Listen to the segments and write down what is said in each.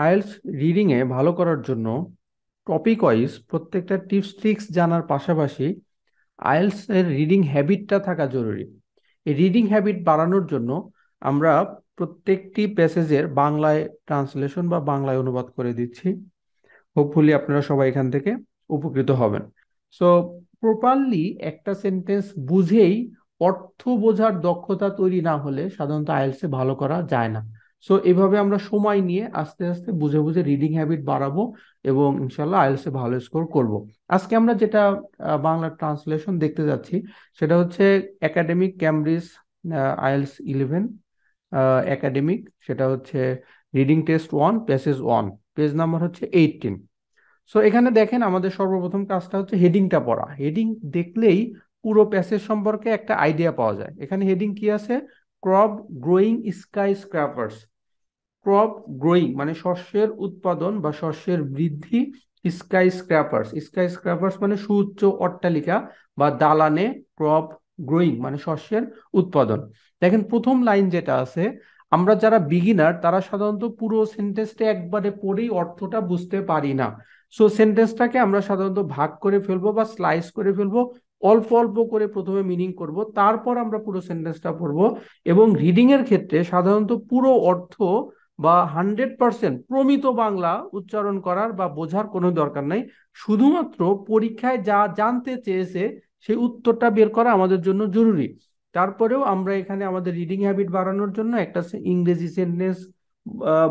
IELTS reading a ভালো করার জন্য টপিক ওয়াইজ প্রত্যেকটা টিপস ট্রিক্স জানার পাশাপাশি আইএলটিএস এর রিডিং হ্যাবিটটা থাকা জরুরি। এই রিডিং হ্যাবিট বাড়ানোর জন্য আমরা প্রত্যেকটি প্যাসেজের বাংলায় ট্রান্সলেশন বা বাংলায় অনুবাদ করে দিচ্ছি। হোপফুলি আপনারা সবাই এখান থেকে উপকৃত হবেন। সো প্রপারলি একটা সেন্টেন্স বুঝেই অর্থ বোঝার দক্ষতা তৈরি না হলে সাধারণত আইএলটিএস এ ভালো করা যায় না। সো এভাবে আমরা সময় নিয়ে আস্তে আস্তে বুঝে বুঝে রিডিং হ্যাবিট বাড়াবো এবং ইনশাল্লাহ আইএলটিএস এ ভালো স্কোর করব। আজকে আমরা যেটা বাংলা ট্রান্সলেশন দেখতে যাচ্ছি সেটা হচ্ছে একাডেমিক ক্যামব্রিজ আইএলটিএস 11 একাডেমিক, সেটা হচ্ছে reading test 1 passage 1, page number হচ্ছে 18। সো এখানে দেখেন আমাদের সর্বপ্রথম কাজটা হচ্ছে হেডিংটা পড়া। হেডিং দেখলেই পুরো প্যাসেজ সম্পর্কে একটা আইডিয়া পাওয়া যায়। এখানে হেডিং কি আছে? ক্রপ গ্রোয়িং স্কাই স্ক্র্যাপার্স। ক্রপ গ্রোয়িং মানে শস্যের উৎপাদন বা শস্যের বৃদ্ধি। স্কাই স্ক্র্যাপার্স, স্কাই স্ক্র্যাপার্স মানে সুউচ্চ অট্টালিকা বা দালানে ক্রপ গ্রোয়িং মানে শস্যের উৎপাদন। দেখেন প্রথম লাইন যেটা আছে, আমরা যারা বিগিনার তারা সাধারণত পুরো সেন্টেন্সটা একবারে পড়েই অর্থটা বুঝতে পারি না। সো সেন্টেন্সটাকে আমরা সাধারণত ভাগ করে ফেলবো বা স্লাইস করে ফেলবো, অল্প অল্প করে প্রথমে মিনিং করব, তারপর আমরা পুরো সেন্টেন্সটা পড়বো। এবং রিডিং এর ক্ষেত্রে সাধারণত পুরো অর্থ বা 100% প্রমিত বাংলা উচ্চারণ করার বা বোঝার কোনো দরকার নাই। শুধুমাত্র পরীক্ষায় যা জানতে চেয়েছে সেই উত্তরটা বের করা আমাদের জন্য জরুরি। তারপরেও আমরা এখানে আমাদের রিডিং হ্যাবিট বাড়ানোর জন্য একটা ইংরেজি সেন্টেন্স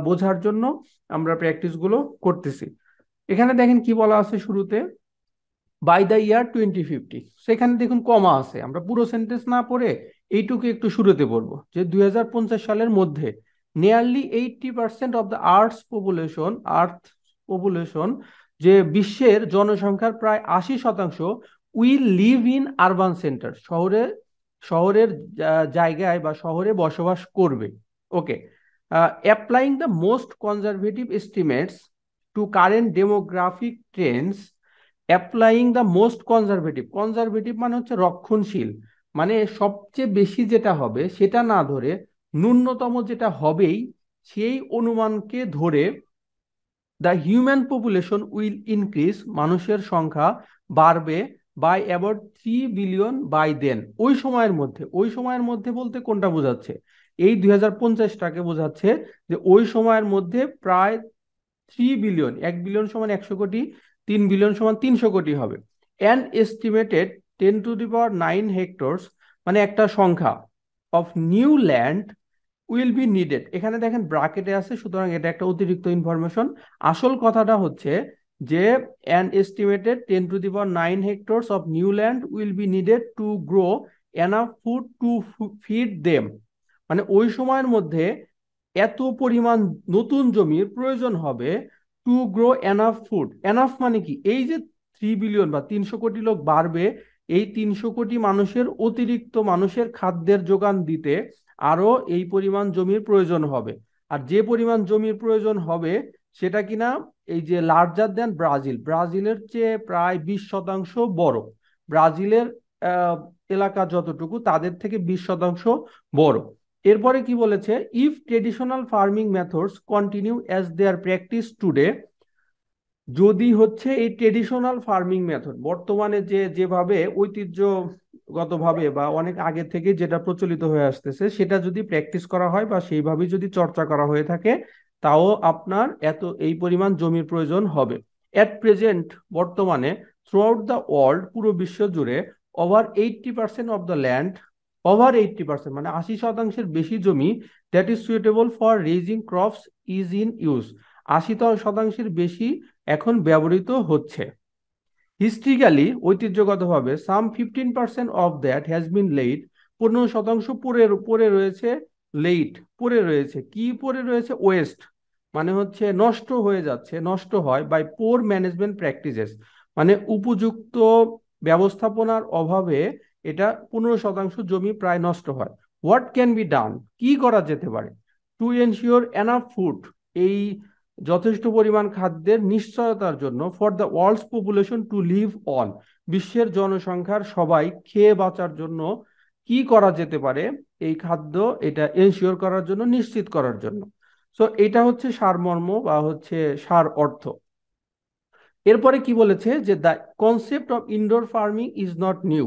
বোঝার জন্য আমরা প্র্যাকটিস গুলো করতেছি। এখানে দেখেন কি বলা আছে শুরুতে, বাই দ্য ইয়ার 2050। সেখানে দেখুন কমা আছে, আমরা পুরো সেন্টেন্স না পড়ে এইটুকু একটু শুরুতে পড়বো যে 2050 সালের মধ্যে nearly 80% of the earth population, যে বিশ্বের জনসংখ্যার প্রায় 80% will live in urban center, শহরে শহরের জায়গায় বা শহরে বসবাস করবে। Okay, applying the most conservative estimates to current demographic trends. Applying the most conservative, conservative মানে হচ্ছে রক্ষণশীল, মানে সবচেয়ে বেশি যেটা হবে সেটা না ধরে ন্যূনতম যেটা হবেই সেই অনুমানকে ধরে the human population will increase, মানুষের সংখ্যা বাড়বে বাই অ্যাবাউট 3 বিলিয়ন বাই দেন, ওই সময়ের মধ্যে। ওই সময়ের মধ্যে বলতে কোনটা বোঝাচ্ছে? এই 2050টাকে বোঝাচ্ছে, যে ওই সময়ের মধ্যে প্রায় 3 বিলিয়ন, 1 বিলিয়ন সমান 100 কোটি, 3 বিলিয়ন সমান 300 কোটি হবে। অ্যান এস্টিমেটেড 10⁹ মানে একটা সংখ্যা of new land will be needed. এখানে দেখেন ব্রাকেটে আছে, সুতরাং এটা একটা অতিরিক্ত ইনফরমেশন। আসল কথাটা হচ্ছে যে an estimated 10⁹ of new land will be needed to grow enough food to feed them, মানে ওই সময়ের মধ্যে এত পরিমাণ নতুন জমির প্রয়োজন হবে to grow enough food. Enough মানে কি? এই যে 3 বিলিয়ন বা 300 কোটি লোক বাড়বে, এই 300 কোটি মানুষের অতিরিক্ত মানুষের খাদ্যের যোগান দিতে আরো এই পরিমাণ জমির প্রয়োজন হবে। আর যে পরিমাণ জমির প্রয়োজন হবে সেটা কিনা এই যে লার্জার দেন ব্রাজিল, ব্রাজিলের চেয়ে প্রায় 20% বড়। ব্রাজিলের আহ, এলাকা যতটুকু তাদের থেকে 20% বড়। এরপরে কি বলেছে? If traditional farming methods continue as they are practice today, যদি হচ্ছে এই ট্রেডিশনাল ফার্মিং মেথড বর্তমানে যেভাবে ঐতিহ্যগতভাবে বা অনেক আগে থেকে যেটা প্রচলিত হয়ে আসতেছে সেটা যদি প্র্যাকটিস করা হয় বা সেইভাবে যদি চর্চা করা হয়ে থাকে, তাও আপনার এই পরিমাণ জমির প্রয়োজন হবে। এট প্রেজেন্ট, বর্তমানে, থ্রু আউট দ্য ওয়ার্ল্ড, পুরো বিশ্ব জুড়ে, ওভার 80% মানে 80%-এর বেশি জমি that is suitable for raising crops is in use, 80% বেশি এখন ব্যবহৃত হচ্ছে। হিস্ট্রিক্যালি, ঐতিহ্যগতভাবে, সাম 15% of that has been laid, 15% পড়ে পড়ে রয়েছে। লেইট পড়ে রয়েছে, কি পড়ে রয়েছে? ওয়েস্ট মানে হচ্ছে নষ্ট হয়ে যাচ্ছে, নষ্ট হয় বাই পোর ম্যানেজমেন্ট প্র্যাকটিসেস, মানে উপযুক্ত ব্যবস্থাপনার অভাবে এটা 15% জমি প্রায় নষ্ট হয়। হোয়াট ক্যান বি ডান, কি করা যেতে পারে? টু এনশিওর এনাফ ফুড, এই যথেষ্ট পরিমাণ খাদ্যের নিশ্চয়তার জন্য, for the world's population to live on, বিশ্বের জনসংখ্যার সবাই খেয়ে বাঁচার জন্য কি করা যেতে পারে? এই খাদ্য এটা এনশিওর করার জন্য, নিশ্চিত করার জন্য। সো এটা হচ্ছে সারমর্ম বা হচ্ছে সার অর্থ। এরপরে কি বলেছে যে the concept of indoor farming is not new,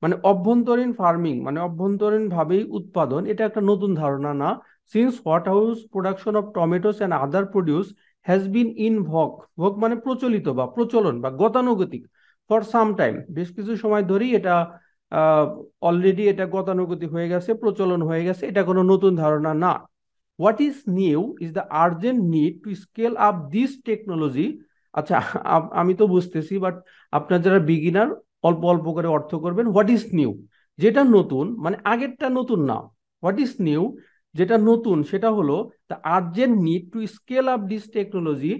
মানে অভ্যন্তরীণ ফার্মিং মানে অভ্যন্তরীণ ভাবেই উৎপাদন, এটা একটা নতুন ধারণা না। Since hot house production of tomatoes and other produce has been in ভগ, ভোগ মানে প্রচলিত বা প্রচলন বা গতানুগতিক, ফর সাম টাইম, বেশ কিছু সময় ধরেই এটা অলরেডি এটা গতানুগতিক হয়ে গেছে, প্রচলন হয়ে গেছে, এটা কোনো নতুন ধারণা না। What is new is the urgent need to scale up this technology. আচ্ছা, আমি তো বুঝতেছি, বাট আপনার যারা বিগিনার অল্প অল্প করে অর্থ করবেন। হোয়াট ইজ নিউ, যেটা নতুন, মানে আগেরটা নতুন না। হোয়াট ইজ নিউ, যেটা নতুন সেটা হলো the urgent need to scale up this technology,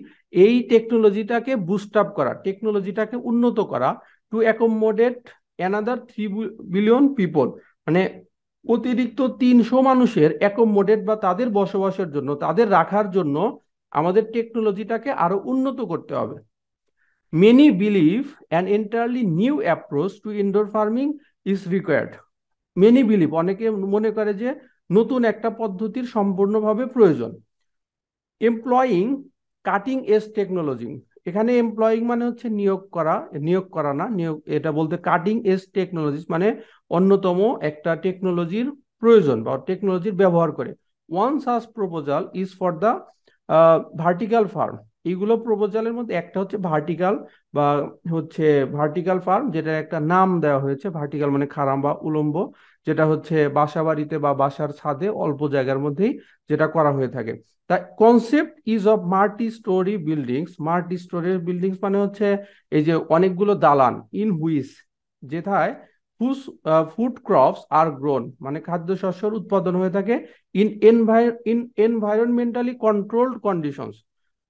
এই টেকনোলজিটাকে বুস্ট আপ করা, টেকনোলজিটাকে উন্নত করা, to accommodate another 3 billion people, মানে অতিরিক্ত 300 মানুষের অ্যাকোমোডেট বা তাদের বসবাসের জন্য, তাদের রাখার জন্য আমাদের টেকনোলজিটাকে আরো উন্নত করতে হবে। Many believe an entirely new approach to indoor farming is required. Many believe, অনেকে মনে করে যে নতুন একটা পদ্ধতির সম্পূর্ণভাবে প্রয়োজন। এমপ্লয়িং কাটিং এজ টেকনোলজি, এখানে এমপ্লয়িং মানে হচ্ছে নিয়োগ করা, নিয়োগ করা না, নিয়োগ এটা বলতে কাটিং এজ টেকনোলজিস মানে অন্যতম একটা টেকনোলজির প্রয়োজন বা টেকনোলজির ব্যবহার করে। One such proposal is for the vertical farm, এইগুলো প্রপোজালের মধ্যে একটা হচ্ছে ভার্টিক্যাল বা হচ্ছে ভার্টিক্যাল ফার্ম, যেটা একটা নাম দেওয়া হয়েছে। ভার্টিক্যাল মানে খাড়া বা উলম্ব, যেটা হচ্ছে বাসা বাড়িতে বা বাসার ছাদে অল্প জায়গার মধ্যেই যেটা করা হয়ে থাকে। The concept is of multi story buildings, multi story buildings মানে হচ্ছে এই যে অনেকগুলো দালান, ইন হুইস, যেথায় ফুড ক্রপস আর গ্রোন, মানে খাদ্যশস্যের উৎপাদন হয়ে থাকে, ইন এনভায়রনমেন্টালি কন্ট্রোলড কন্ডিশনস,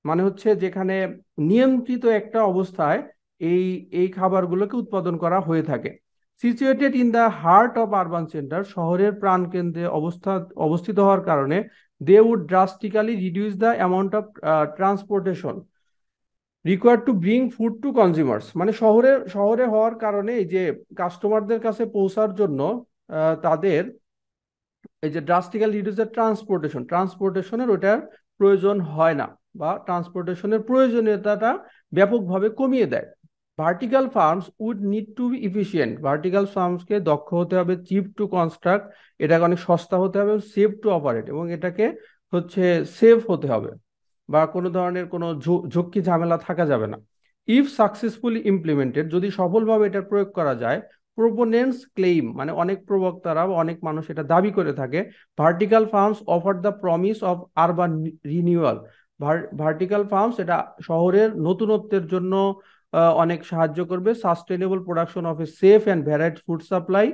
মানে হচ্ছে যেখানে নিয়ন্ত্রিত একটা অবস্থায় এই এই খাবারগুলোকে উৎপাদন করা হয়ে থাকে। Situated in the heart of urban center, শহরের প্রাণকেন্দ্রে অবস্থিত হওয়ার কারণে they would drastically reduce the amount of transportation required to bring food to consumers, মানে শহরে শহরে হওয়ার কারণে এই যে কাস্টমারদের কাছে পৌঁছার জন্য তাদের এই যে ড্রাস্টিক্যাল রিডিউস দ্য ট্রান্সপোর্টেশন, ট্রান্সপোর্টেশনের ওটার প্রয়োজন হয় না বা ট্রান্সপোর্টেশনের প্রয়োজনীয়তাটা ব্যাপকভাবে কমিয়ে দেয়। Vertical farms would need to be efficient, vertical ফার্মসকে দক্ষ হতে হবে, চিপ টু কনস্ট্রাক্ট, এটাকে অনেক সস্তা হতে হবে, সেফ টু অপারেট, এবং এটাকে হচ্ছে সেফ হতে হবে বা কোনো ধরনের কোনো ঝুঁকি ঝামেলা থাকা যাবে না। ইফ সাকসেসফুলি ইমপ্লিমেন্টেড, যদি সফলভাবে এটা প্রয়োগ করা যায়, প্রোপোনেন্টস ক্লেইম, মানে অনেক প্রবক্তারা বা অনেক মানুষ এটা দাবি করে থাকে, vertical farms offer the promise of urban renewal, vertical farms এটা শহরের নতুনত্বের জন্য অনেক সাহায্য করবে। Sustainable production of a safe and varied food supply,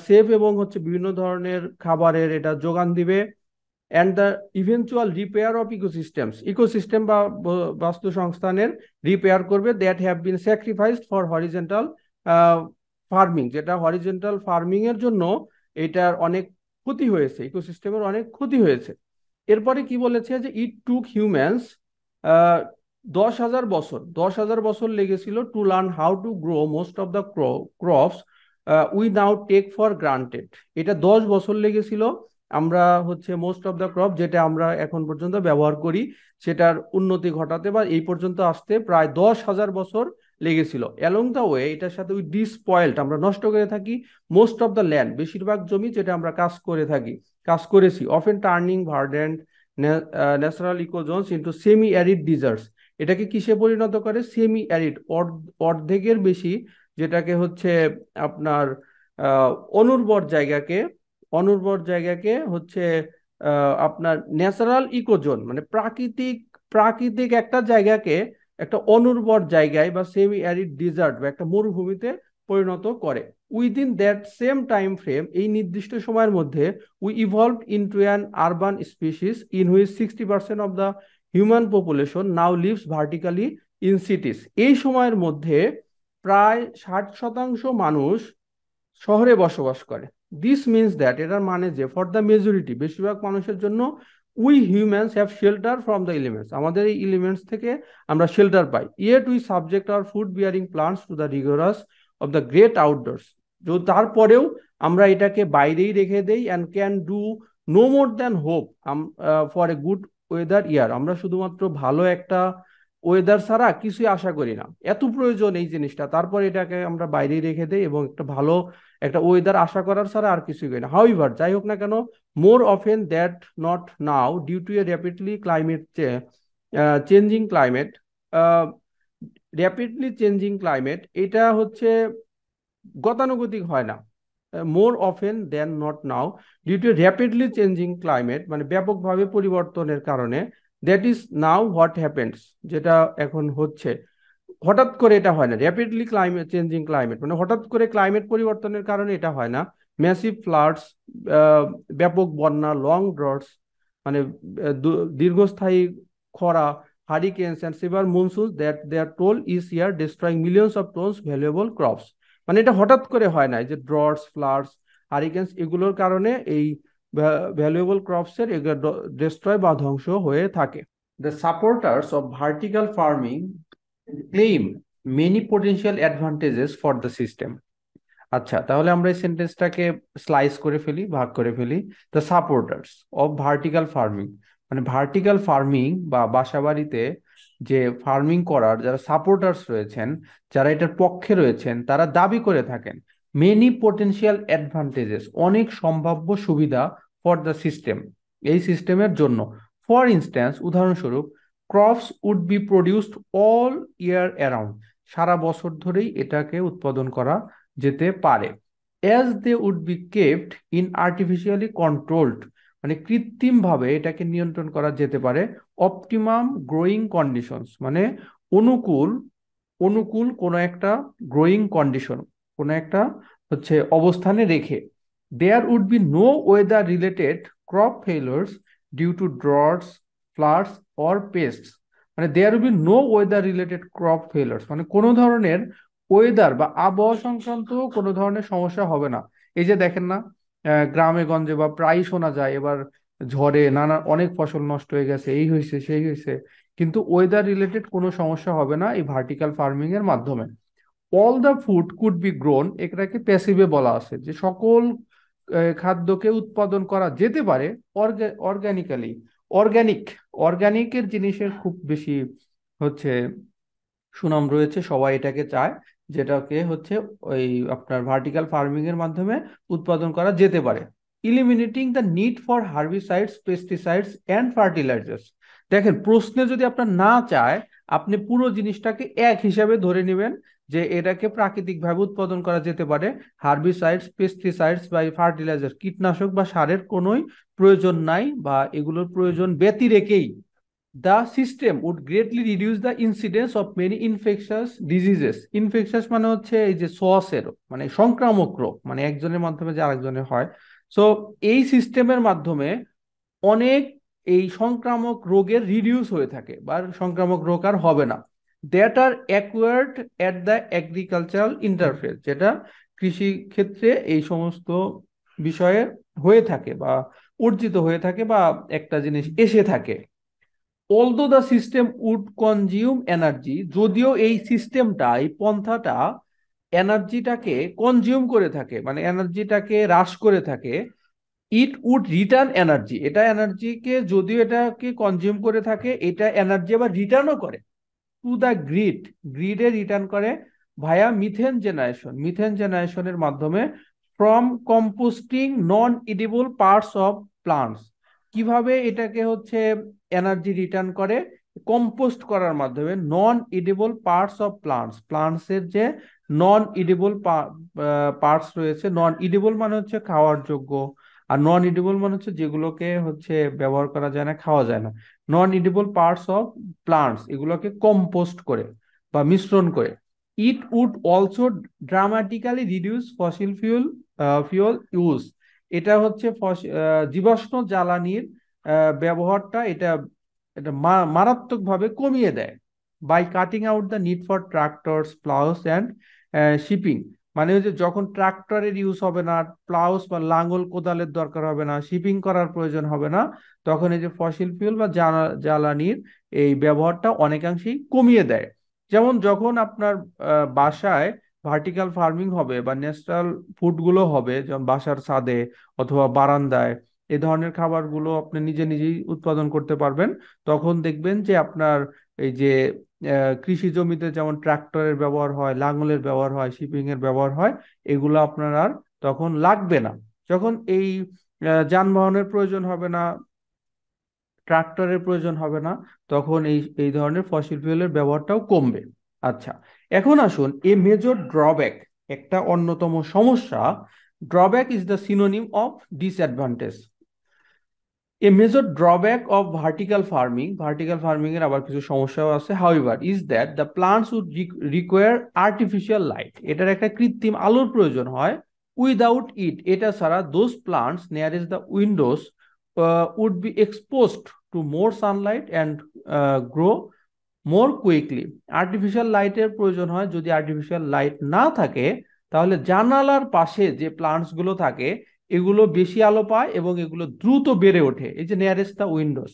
safe এবং হচ্ছে বিভিন্ন ধরনের খাবারের এটা যোগান দিবে। And the eventual repair of ecosystems, ecosystem বা বাস্তু সংস্থানের রিপেয়ার করবে, that have been sacrificed for horizontal farming, যেটা হরিজেন্টাল ফার্মিং এর জন্য এটার অনেক ক্ষতি হয়েছে, ইকোসিস্টেমের অনেক ক্ষতি হয়েছে। এরপরে কি বলেছে যে ইট টুক হিউম্যানস 10,000 বছর, 10,000 বছর লেগেছিল to learn how to grow most of the crops we now take for granted, এটা 10 বছর লেগেছিল আমরা হচ্ছে মোস্ট অফ দ্য ক্রপ যেটা আমরা এখন পর্যন্ত ব্যবহার করি সেটার উন্নতি ঘটাতে বা এই পর্যন্ত আসতে প্রায় 10,000 বছর লেগেছিল। অ্যালং দ্য ওয়ে এটার সাথে উই ডিসপয়েল্ড, আমরা নষ্ট করে থাকি মোস্ট অফ দ্য ল্যান্ড, বেশিরভাগ জমি যেটা আমরা কাজ করে থাকি, কাজ করেছি, often turning verdant natural ecozones into semi arid deserts, এটাকে কিসে পরিণত করে, সেমি অ্যারিড, অর্ধেকের বেশি যেটাকে হচ্ছে আপনার আহ অনুর্বর জায়গাকে, অনুর্বর জায়গাকে হচ্ছে আপনার ন্যাচারাল ইকোজোন মানে প্রাকৃতিক, প্রাকৃতিক একটা জায়গাকে একটা অনুর্বর জায়গায় বা সেমি অ্যারিড ডিজার্ট বা একটা মরুভূমিতে পরিণত করে। Within that same time frame, এই নির্দিষ্ট সময়ের মধ্যে we evolved into an urban species in which 60% of the human population now lives vertically in cities, এই সময়ের মধ্যে প্রায় 60% মানুষ শহরে বসবাস করে। দিস মিনস দ্যাট, এটার মানে যে ফর দ্য মেজরিটি, বেশিরভাগ মানুষের জন্য, we humans have shelter from the elements, আমাদের এই এলিমেন্টস থেকে আমরা শেল্টার পাই। Yet we subject our food bearing plants to the rigorous of the great outdoors, তারপরেও আমরা এটাকে বাইরেই রেখে দেই, and can do no more than hope for a good weather year, আমরা শুধুমাত্র ভালো একটা ওয়েদার ছাড়া কিছুই আশা করি না, এত প্রয়োজন এই জিনিসটা, তারপর এটাকে আমরা বাইরে রেখে দেই এবং একটা ভালো একটা ওয়েদার আশা করার ছাড়া আর কিছুই করি না। হাউএভার, যাই হোক না কেন, more often that not now, due to a rapidly climate changing climate, rapidly changing climate, এটা হচ্ছে গতানুগতিক হয় না। More often then not now, due to rapidly changing climate, মানে ব্যাপকভাবে পরিবর্তনের কারণে, that is now what happens, যেটা এখন হচ্ছে। হঠাৎ করে এটা হয় না, র্যাপিডলি ক্লাইমেট চেঞ্জিং ক্লাইমেট মানে হঠাৎ করে ক্লাইমেট পরিবর্তনের কারণে এটা হয় না। ম্যাসিভ ফ্লাডস, ব্যাপক বন্যা, লং ড্রটস, মানে দীর্ঘস্থায়ী খরা, hurricanes and severe monsoon that they are toll is year destroying millions of tons valuable crops. মানে এটা হঠাৎ করে হয় না, যে ড্রটস, ফ্লাডস, হারিকেনস, এগুলোর কারণে এই ভ্যালুয়েবল ক্রপসের ডিস্ট্রয় বা ধ্বংস হয়ে থাকে। The supporters of vertical farming claim many potential advantages for the system. আচ্ছা, তাহলে আমরা এই সেন্টেন্সটাকে স্লাইস করে ফেলি, ভাগ করে ফেলি। The supporters of vertical farming, মানে ভার্টিক্যাল ফার্মিং বা বাসাবাড়িতে যে ফার্মিং করার যারা সাপোর্টার্স রয়েছেন, যারা এটার পক্ষে রয়েছেন, তারা দাবি করে থাকেন মেনি পোটেনশিয়াল অ্যাডভান্টেজেস, অনেক সম্ভাব্য সুবিধা ফর দ্য সিস্টেম, এই সিস্টেমের জন্য। ফর ইনস্ট্যান্স, উদাহরণস্বরূপ, crops would be produced all year around, সারা বছর ধরেই এটাকে উৎপাদন করা যেতে পারে। As they would be kept in artificially controlled, মানে কৃত্রিমভাবে এটাকে নিয়ন্ত্রণ করা যেতে পারে। অপটিমাম গ্রোয়িং কন্ডিশনস, মানে অনুকূল অনুকূল কোনো একটা গ্রোয়িং কন্ডিশন, কোনো একটা হচ্ছে অবস্থানে রেখে। There would be no weather related crop failures due to droughts, floods or pests, মানে there would be no weather related crop failures, মানে কোনো ধরনের ওয়েদার বা আবহাওয়া সংক্রান্ত কোনো ধরনের সমস্যা হবে না। এই যে দেখেন না, গ্রামে গঞ্জে বা প্রায় শোনা যায় এবার ঝড়ে নানা অনেক ফসল নষ্ট হয়ে গেছে, এই হয়েছে সেই হয়েছে, কিন্তু ওয়েদার রিলেটেড কোনো সমস্যা হবে না এই ভার্টিক্যাল ফার্মিং এর মাধ্যমে। All the food could be grown, এটাকে প্যাসিভে বলা আছে, যে সকল খাদ্যকে উৎপাদন করা যেতে পারে অর্গানিক্যালি। অর্গানিক, অর্গানিকের জিনিসের খুব বেশি হচ্ছে সুনাম রয়েছে, সবাই এটাকে চায়, যেটাকে হচ্ছে ওই আপনার ভার্টিক্যাল ফার্মিং এর মাধ্যমে উৎপাদন করা যেতে পারে। Eliminating the need for herbicides, pesticides and fertilisers, দেখেন প্রশ্নে যদি আপনার না চায়, আপনি পুরো জিনিসটাকে এক হিসাবে ধরে নেবেন যে এটাকে প্রাকৃতিকভাবে উৎপাদন করা যেতে পারে। হার্বিসাইডস, পেস্টিসাইডস বা ফার্টিলাইজার, কীটনাশক বা সারের কোনোই প্রয়োজন নাই, বা এগুলোর প্রয়োজন ব্যতি রেখেই the system would greatly reduce the incidence of many infectious diseases. Infectious মানে হচ্ছে এই যে সোয়াসের, মানে সংক্রামক রোগ, মানে একজনের মাধ্যমে যে আরেকজনের হয়। সো এই সিস্টেমের মাধ্যমে অনেক এই সংক্রামক রোগের রিডিউস হয়ে থাকে, বা সংক্রামক রোগ আর হবে না। That are acquired at the agricultural interface, যেটা কৃষি ক্ষেত্রে এই সমস্ত বিষয়ে হয়ে থাকে বা অর্জিত হয়ে থাকে, বা একটা জিনিস এসে থাকে। Although the system would consume energy, যদিও এই সিস্টেমটা, এই পন্থাটা এনার্জিটাকে কনজিউম করে থাকে, মানে এনার্জিটাকে হ্রাস করে থাকে। ইট উড রিটার্ন এনার্জি, এটা এনার্জিকে যদিও এটাকে কনজিউম করে থাকে, এটা এনার্জি আবার রিটার্নও করে টু দ্য গ্রিড, গ্রিডে রিটার্ন করে ভায়া মিথেন জেনারেশন, মিথেন জেনারেশনের মাধ্যমে। From composting non edible parts of plants, কিভাবে এটাকে হচ্ছে এনার্জি রিটার্ন করে? কম্পোস্ট করার মাধ্যমে। Non edible parts of plants, plants এর যে নন ইডিবল পার্টস রয়েছে, নন ইডিবল মানে হচ্ছে খাওয়ার যোগ্য, আর নন ইডিবল মানে হচ্ছে যেগুলোকে হচ্ছে ব্যবহার করা যায় না, খাওয়া যায় না। Non edible parts of plants, এগুলোকে কম্পোস্ট করে বা মিশ্রণ করে। It would also dramatically reduce fossil fuel use, এটা হচ্ছে জীবাশ্ম জ্বালানির ব্যবহারটা এটা এটা মারাত্মকভাবে কমিয়ে দেয়। By cutting out the need for tractors, ploughs and shipping, মানে হচ্ছে যখন ট্রাক্টরের ইউজ হবে না, প্লাউস বা লাঙ্গল কোদালের দরকার হবে না, শিপিং করার প্রয়োজন হবে না, তখন এই যে ফসিল ফিউল বা জ্বালানির এই ব্যবহারটা অনেকাংশেই কমিয়ে দেয়। যেমন যখন আপনার বাসায় ভার্টিক্যাল ফার্মিং হবে বা ন্যাচারাল ফুডগুলো হবে, যেমন বাসার ছাদে অথবা বারান্দায়, এই ধরনের খাবারগুলো আপনি নিজে নিজেই উৎপাদন করতে পারবেন, তখন দেখবেন যে আপনার এই যে কৃষি জমিতে যেমন ট্রাক্টরের ব্যবহার হয়, লাঙলের ব্যবহার হয়, শিপিং এর ব্যবহার হয়, এগুলো আপনার আর তখন লাগবে না। যখন এই যানবাহনের প্রয়োজন হবে না, ট্রাক্টরের প্রয়োজন হবে না, তখন এই এই ধরনের ফসিল ফুয়েলের ব্যবহারটাও কমবে। আচ্ছা, এখন আসুন এ মেজর ড্রব্যাক, একটা অন্যতম সমস্যা। Drawback is the synonym of disadvantage. A major drawback of vertical farming এর আবার কিছু সমস্যাও আছে। However is that the plants would require artificial light, এটার একটা কৃত্রিম আলোর প্রয়োজন হয়। উইদাউট ইট, এটা ছাড়া those plants nearest the windows would be exposed to more sunlight and grow more quickly. Artificial লাইটের প্রয়োজন হয়, যদি আর্টিফিশিয়াল লাইট না থাকে তাহলে জানালার পাশে যে প্লান্টস গুলো থাকে এগুলো বেশি আলো পায় এবং এগুলো দ্রুত বেড়ে ওঠে, এই যে nearest the Windows.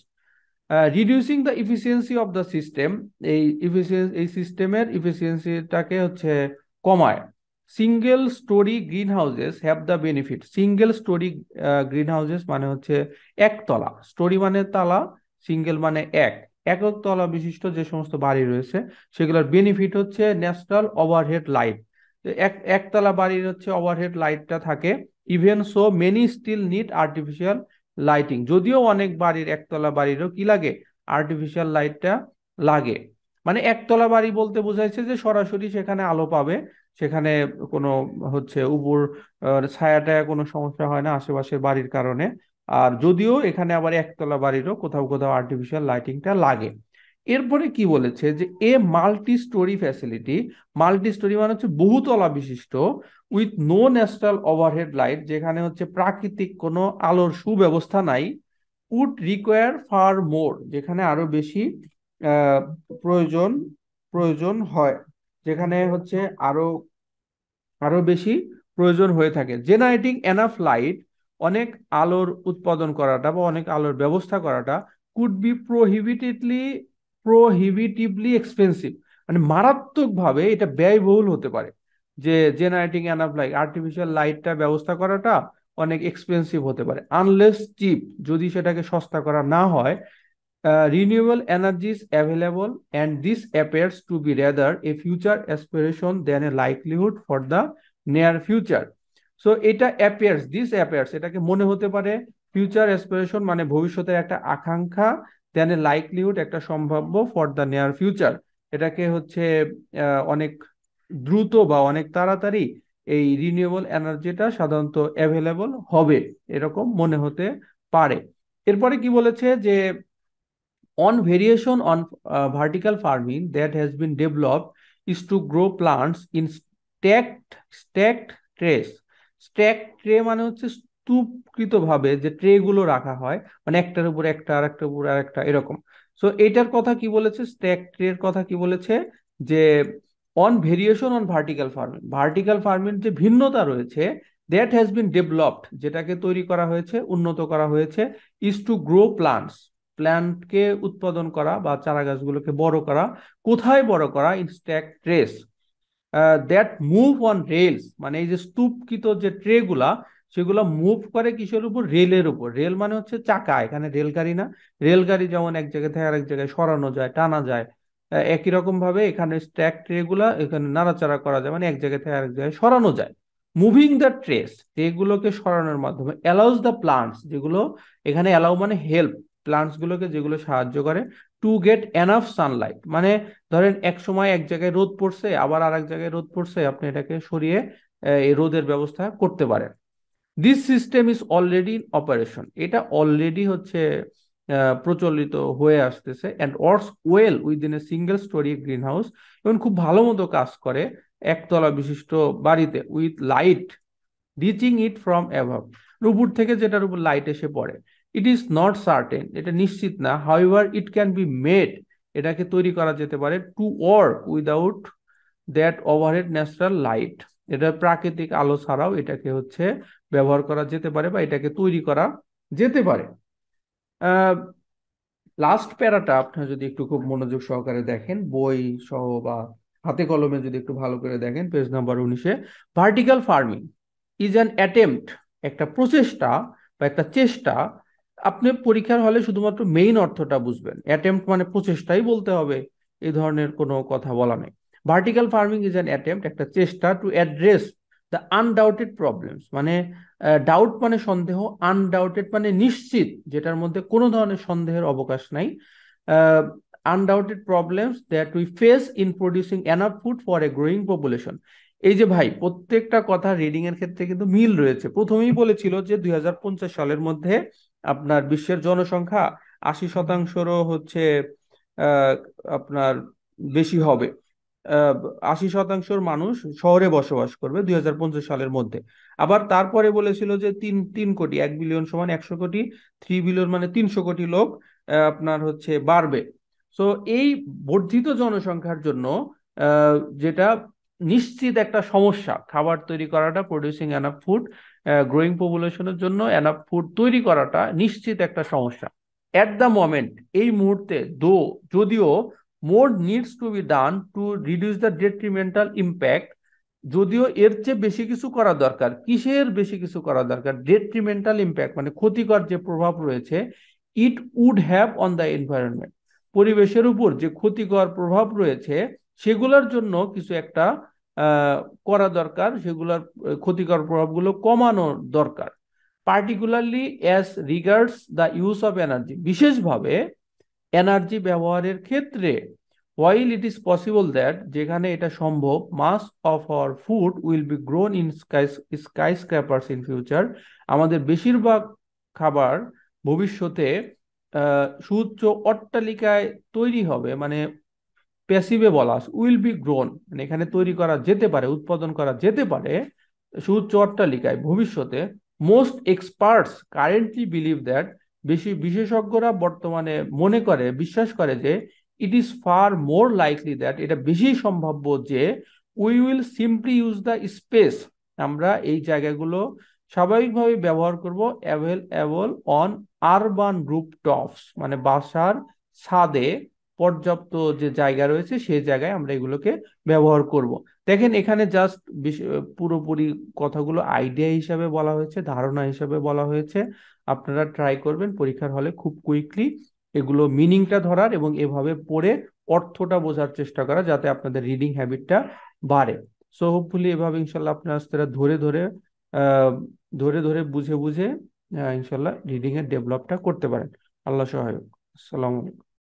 Reducing the efficiency of the system, এই সিস্টেমের ইফিসিয়েন্সিটাকে হচ্ছে কমায়। Single storey green houses have the benefit. Single storey green houses মানে হচ্ছে একতলা, স্টোরি মানে তালা, সিঙ্গেল মানে একক তলা বিশিষ্ট যে সমস্ত বাড়ি রয়েছে সেগুলোর বেনিফিট হচ্ছে ন্যাচারাল ওভারহেড লাইট। একতলা বাড়ির হচ্ছে ওভারহেড লাইটটা থাকে। Even so many still need artificial lighting, যদিও অনেক বাড়ির, একতলা বাড়িরও কি লাগে, আর্টিফিশিয়াল লাইটটা লাগে। মানে একতলা বাড়ি বলতে বোঝাইছে যে সরাসরি সেখানে আলো পাবে, সেখানে কোনো হচ্ছে উপর ছায়া কোনো সমস্যা হয় না আশেপাশের বাড়ির কারণে। আর যদিও এখানে আবার একতলা বাড়িরও কোথাও কোথাও আর্টিফিশিয়াল লাইটিংটা লাগে। এরপরে কি বলেছে যে a multi storey facility, multi storey মানে হচ্ছে বহুতলা বিশিষ্ট, with no natural overhead light, যেখানে হচ্ছে প্রাকৃতিক কোনো আলোর সুব্যবস্থা নাই। উড রিকোয়ার ফার মোর, যেখানে আরো বেশি আহ, প্রয়োজন প্রয়োজন হয়, যেখানে হচ্ছে আরো আরো বেশি প্রয়োজন হয়ে থাকে। জেনারেটিং এনাফ লাইট, অনেক আলোর উৎপাদন করাটা বা অনেক আলোর ব্যবস্থা করাটা কুড বি প্রহিবিটিভলি এক্সপেন্সিভ, মানে মারাত্মকভাবে এটা ব্যয়বহুল হতে পারে। যে জেনারেটিং এনাফ লাইট, আর্টিফিশিয়াল লাইটটা ব্যবস্থা করাটা অনেক এক্সপেন্সিভ হতে পারে, আনলেস চিপ, যদি সেটাকে সস্তা করা না হয়। Renewable energies available, and this appears to be rather a future aspiration than a likelihood for the near future. So এটা appears, this appears, এটাকে মনে হতে পারে, ফিউচার অ্যাসপিরেশন মানে ভবিষ্যতের একটা আকাঙ্ক্ষা, দেন এ লাইকলিহুড একটা সম্ভাব্য, ফর দ্য নিয়ার ফিউচার এটাকে হচ্ছে অনেক দ্রুত বা অনেক তাড়াতাড়ি এই রিনিউয়েবল এনার্জিটা সাধারণত অ্যাভেলেবল হবে, এরকম মনে হতে পারে। এরপরে কি বলেছে যে one variation on vertical farming that has been developed is to grow plants in stacked trays. Stacked tray মানে হচ্ছে স্তূপকৃত ভাবে যে ট্রে গুলো রাখা হয়, মানে একটার উপর একটা, আর একটার উপর আর একটা, এরকম। সো এটার কথা কি বলেছে, স্ট্যাক ট্রের কথা কি বলেছে, যে on variation on vertical farming যে ভিন্নতা রয়েছে, দ্যাট হ্যাজ বিন ডেভেলপড, যেটাকে তৈরি করা হয়েছে, উন্নত করা হয়েছে, ইজ টু গ্রো প্লান্টস, প্ল্যান্টকে উৎপাদন করা বা চারা গাছগুলোকে বড় করা। কোথায় বড় করা? In stack trace that move on rails, মানে এই যে স্তূপকৃত যে ট্রে গুলা, সেগুলো মুভ করে কিসের উপর? রেলের উপর। রেল মানে হচ্ছে চাকা, এখানে রেলগাড়ি না। রেলগাড়ি যেমন এক জায়গা থেকে আরেক জায়গায় সরানো যায়, টানা যায়, একই রকম ভাবে এখানে স্ট্যাক ট্রে গুলা এখানে নাড়াচাড়া করা যায়, মানে এক জায়গা থেকে আরেক জায়গায় সরানো যায়। মুভিং দ্য ট্রেস, এগুলোকে সরানোর মাধ্যমে অ্যালাউস দ্য প্লান্টস, যেগুলো এখানে অ্যালাউ মানে হেল্প, প্লান্টস গুলোকে যেগুলো সাহায্য করে, টু গেট এনাফ সানলাইট, মানে ধরেন এক সময় এক জায়গায় রোদ পড়ছে, আবার আর এক জায়গায় রোদ পড়ছে, আপনি এটাকে সরিয়ে এই রোদের ব্যবস্থা করতে পারেন। This system is already in operation, এটা অলরেডি হচ্ছে প্রচলিত হয়ে আসতেছে। And works well within a single storey greenhouse, এবং খুব ভালো মতো কাজ করে একতলা বিশিষ্ট বাড়িতে, with light reaching it from above, উপর থেকে যেটার উপর লাইট এসে পড়ে। ইট ইজ নট সার্টেন, এটা নিশ্চিত না। However it can be made, এটাকে তৈরি করা যেতে পারে, to work without that overhead natural light, এটা প্রাকৃতিক আলো ছাড়াও এটাকে হচ্ছে ব্যবহার করা যেতে পারে বা এটাকে তৈরি করা যেতে পারে। লাস্ট প্যারাটা আপনার যদি একটু খুব মনোযোগ সহকারে দেখেন, বই সহ বা হাতে কলমে যদি একটু ভালো করে দেখেন, পেজ নাম্বার 19-এ, vertical farming is an attempt, একটা প্রচেষ্টা, বা একটা চেষ্টা, আপনি পরীক্ষার হলে শুধুমাত্র মেইন অর্থটা বুঝবেন। অ্যাটেম্প্ট মানে প্রচেষ্টাই বলতে হবে, এই ধরনের কোনো কথা বলা নেই। Vertical farming is an attempt, একটা চেষ্টা, টু অ্যাড্রেস দ্য আনডাউটেড প্রবলেমস, মানে ডাউট মানে সন্দেহ, আনডাউটেড মানে নিশ্চিত, যেটার মধ্যে কোনো ধরনের সন্দেহের অবকাশ নাই, undoubted problems that we face in producing enough food for a growing population. এই যে ভাই, প্রত্যেকটা কথা রিডিং এর ক্ষেত্রে কিন্তু মিল রয়েছে। প্রথমেই বলেছিল যে 2050 সালের মধ্যে আপনার বিশ্বের জনসংখ্যা 80%রও হচ্ছে আহ, আপনার বেশি হবে। 80%র মানুষ শহরে বসবাস করবে 2050 সালের মধ্যে। আবার তারপরে বলেছিল যে তিন তিন কোটি, 1 বিলিয়ন সমান 100 কোটি, 3 বিলিয়ন মানে 300 কোটি লোক আপনার হচ্ছে বাড়বে। সো এই বর্ধিত জনসংখ্যার জন্য যেটা নিশ্চিত একটা সমস্যা, খাবার তৈরি করাটা, প্রডিউসিং এনাফ ফুড, গ্রোয়িং পপুলেশনের জন্য এনাফ ফুড তৈরি করাটা নিশ্চিত একটা সমস্যা। এট দ্য মোমেন্ট, এই মুহূর্তে, যদিও more needs to be done to reduce the detrimental impact, যদিও এর চেয়ে বেশি কিছু করা দরকার। কিসের বেশি কিছু করা দরকার? ডেট্রিমেন্টাল ইম্প্যাক্ট মানে ক্ষতিকর যে প্রভাব রয়েছে, it would have on the environment, পরিবেশের উপর যে ক্ষতিকর প্রভাব রয়েছে সেগুলোর জন্য কিছু একটা আহ, করা দরকার, সেগুলোর ক্ষতিকর প্রভাবগুলো কমানো দরকার। Particularly as regards the use of energy, বিশেষভাবে এনার্জি ব্যবহারের ক্ষেত্রে। while it is possible that, যেখানে এটা সম্ভব, most of our food will be grown in skyscrapers in future, আমাদের বেশিরভাগ খাবার ভবিষ্যতে সুউচ্চ অট্টালিকায় তৈরি হবে, মানে প্যাসিভে বলা আছে, উইল বি গ্রোন মানে এখানে তৈরি করা যেতে পারে, উৎপাদন করা যেতে পারে সুউচ্চ অট্টালিকায় ভবিষ্যতে। Most experts currently believe that, বেশি বিশেষজ্ঞরা বর্তমানে মনে করে, বিশ্বাস করে যে, it is far more likely that, এটা বেশি সম্ভাব্য যে, we will simply use the space, আমরা এই জায়গাগুলো স্বাভাবিকভাবে ব্যবহার করব, অ্যাভেলেবল অন আরবান রুফটপস, মানে বাসার ছাদে পর্যাপ্ত যে জায়গা রয়েছে সেই জায়গায় আমরা এগুলোকে ব্যবহার করব। দেখেন এখানে জাস্ট পুরোপুরি কথাগুলো আইডিয়া হিসাবে বলা হয়েছে, ধারণা হিসাবে বলা হয়েছে। আপনারা ট্রাই করবেন পরীক্ষার হলে খুব কুইকলি এগুলো মিনিংটা ধরার এবং এভাবে পড়ে অর্থটা বোঝার চেষ্টা করা, যাতে আপনাদের রিডিং হ্যাবিটটা বাড়ে। সো হোপফুলি এভাবে ইনশাল্লাহ আপনারা আস্তে ধরে ধরে আহ ধরে ধরে বুঝে বুঝে ইনশাল্লাহ রিডিং এর ডেভেলপটা করতে পারেন। আল্লাহ সহায়ক। আসসালামু আলাইকুম।